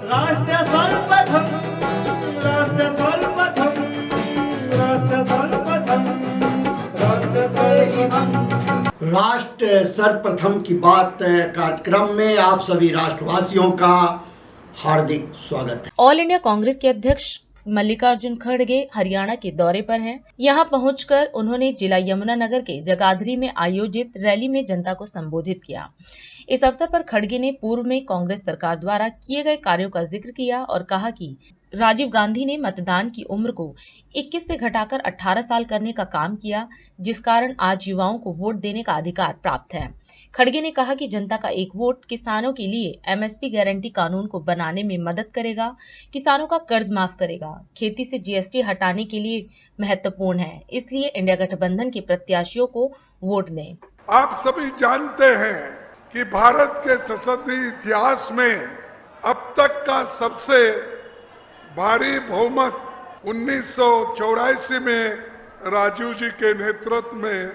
राष्ट्र सर्वप्रथम, राष्ट्र सर्वप्रथम, राष्ट्र सर्वप्रथम, राष्ट्र सर्वप्रथम। राष्ट्र सर्वप्रथम की बात कार्यक्रम में आप सभी राष्ट्रवासियों का हार्दिक स्वागत है। ऑल इंडिया कांग्रेस के अध्यक्ष मल्लिकार्जुन खड़गे हरियाणा के दौरे पर हैं। यहां पहुंचकर उन्होंने जिला यमुनानगर के जगाधरी में आयोजित रैली में जनता को संबोधित किया। इस अवसर पर खड़गे ने पूर्व में कांग्रेस सरकार द्वारा किए गए कार्यों का जिक्र किया और कहा कि राजीव गांधी ने मतदान की उम्र को 21 से घटाकर 18 साल करने का काम किया, जिस कारण आज युवाओं को वोट देने का अधिकार प्राप्त है। खड़गे ने कहा कि जनता का एक वोट किसानों के लिए एमएसपी गारंटी कानून को बनाने में मदद करेगा, किसानों का कर्ज माफ करेगा, खेती से जीएसटी हटाने के लिए महत्वपूर्ण है। इसलिए इंडिया गठबंधन के प्रत्याशियों को वोट दें। आप सभी जानते हैं कि भारत के संसदीय इतिहास में अब तक का सबसे भारी बहुमत 1984 में राजीव जी के नेतृत्व में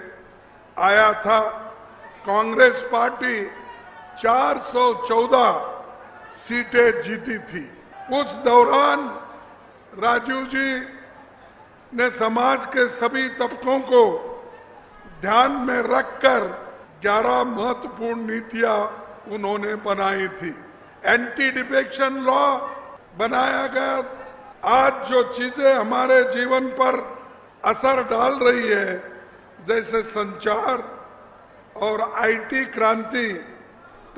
आया था। कांग्रेस पार्टी 414 सीटें जीती थी। उस दौरान राजीव जी ने समाज के सभी तबकों को ध्यान में रखकर 11 महत्वपूर्ण नीतियां उन्होंने बनाई थी। एंटी डिफेक्शन लॉ बनाया गया। आज जो चीजें हमारे जीवन पर असर डाल रही है, जैसे संचार और आईटी क्रांति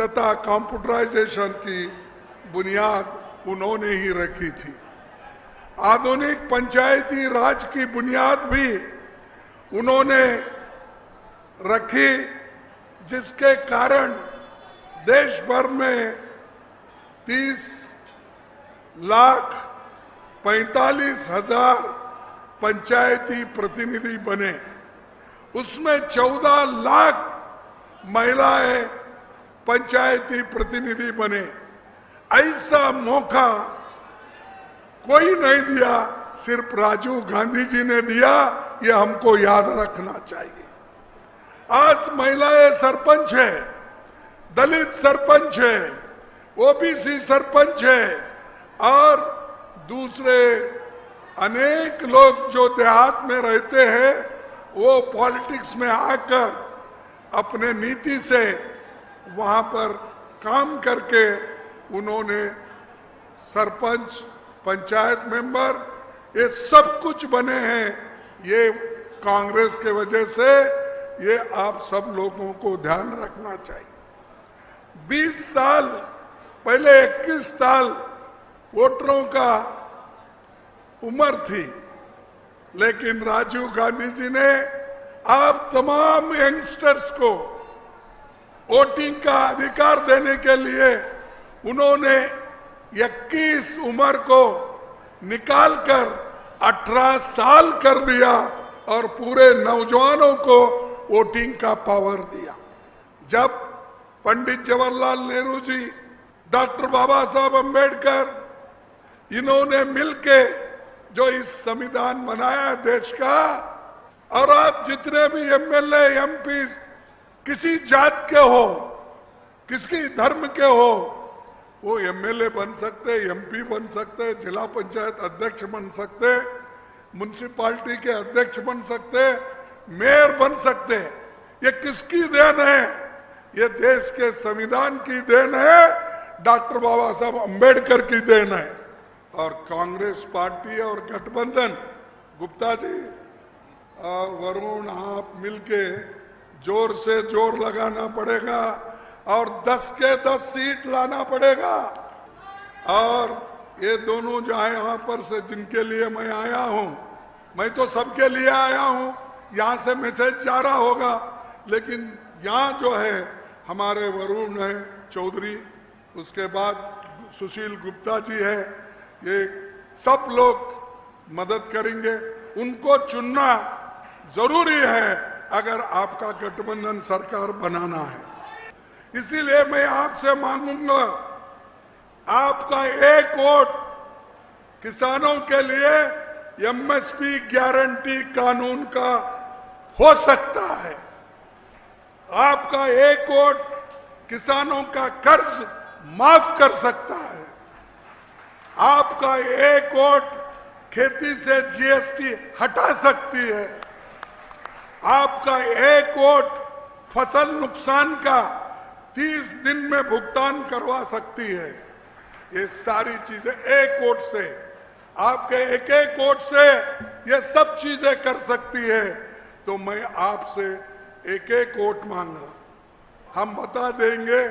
तथा कंप्यूटराइजेशन की बुनियाद उन्होंने ही रखी थी। आधुनिक पंचायती राज की बुनियाद भी उन्होंने रखी, जिसके कारण देश भर में 30,45,000 पंचायती प्रतिनिधि बने। उसमें 14 लाख महिलाएं पंचायती प्रतिनिधि बने। ऐसा मौका कोई नहीं दिया, सिर्फ राजीव गांधी जी ने दिया। यह हमको याद रखना चाहिए। आज महिलाएं सरपंच है, दलित सरपंच है, ओबीसी सरपंच है और दूसरे अनेक लोग जो देहात में रहते हैं वो पॉलिटिक्स में आकर अपने नीति से वहां पर काम करके उन्होंने सरपंच, पंचायत मेंबर, ये सब कुछ बने हैं। ये कांग्रेस के वजह से, ये आप सब लोगों को ध्यान रखना चाहिए। 20 साल पहले 21 साल वोटरों का उम्र थी, लेकिन राजीव गांधी जी ने आप तमाम यंगस्टर्स को वोटिंग का अधिकार देने के लिए उन्होंने 21 उम्र को निकालकर 18 साल कर दिया और पूरे नौजवानों को वोटिंग का पावर दिया। जब पंडित जवाहरलाल नेहरू जी, डॉक्टर बाबा साहब अंबेडकर, इन्होंने मिलके जो इस संविधान बनाया देश का, और आप जितने भी एमएलए, एमपी किसी जात के हो, किसी धर्म के हो, वो एमएलए बन सकते, एमपी बन सकते, जिला पंचायत अध्यक्ष बन सकते, म्युनिसिपालिटी के अध्यक्ष बन सकते, मेयर बन सकते। ये किसकी देन है? ये देश के संविधान की देन है, डॉक्टर बाबा साहब अंबेडकर की देन है। और कांग्रेस पार्टी और गठबंधन, गुप्ता जी और वरुण, आप मिलके जोर से जोर लगाना पड़ेगा और 10 के 10 सीट लाना पड़ेगा। और ये दोनों जहाँ यहाँ पर से जिनके लिए मैं आया हूँ, मैं तो सबके लिए आया हूँ, यहाँ से मैसेज जा रहा होगा, लेकिन यहाँ जो है हमारे वरुण है चौधरी, उसके बाद सुशील गुप्ता जी है, ये सब लोग मदद करेंगे। उनको चुनना जरूरी है अगर आपका गठबंधन सरकार बनाना है। इसीलिए मैं आपसे मांगूंगा, आपका एक वोट किसानों के लिए एमएसपी गारंटी कानून का हो सकता है। आपका एक वोट किसानों का कर्ज माफ कर सकता है। आपका एक वोट खेती से जीएसटी हटा सकती है। आपका एक वोट फसल नुकसान का 30 दिन में भुगतान करवा सकती है। ये सारी चीजें एक वोट से, आपके एक एक वोट से ये सब चीजें कर सकती है। तो मैं आपसे एक एक वोट मांग रहा हूं। हम बता देंगे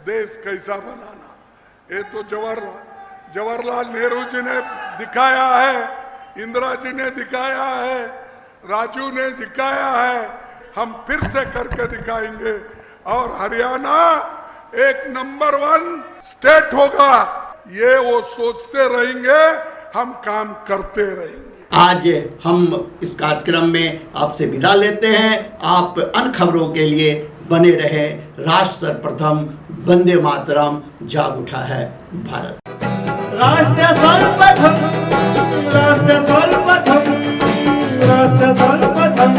देश कैसा बनाना। ये तो जवाहरलाल नेहरू जी ने दिखाया है, इंदिरा जी ने दिखाया है, राजू ने दिखाया है, हम फिर से करके दिखाएंगे और हरियाणा एक नंबर 1 स्टेट होगा। ये वो सोचते रहेंगे, हम काम करते रहेंगे। आज हम इस कार्यक्रम में आपसे विदा लेते हैं। आप अन्य खबरों के लिए बने रहे। राष्ट्र सर्वप्रथम, वंदे मातरम, जाग उठा है भारत। राष्ट्र सर्वप्रथम, राष्ट्र सर्वप्रथम, राष्ट्र सर्वप्रथम,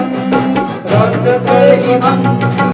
राष्ट्र सर्वप्रथम।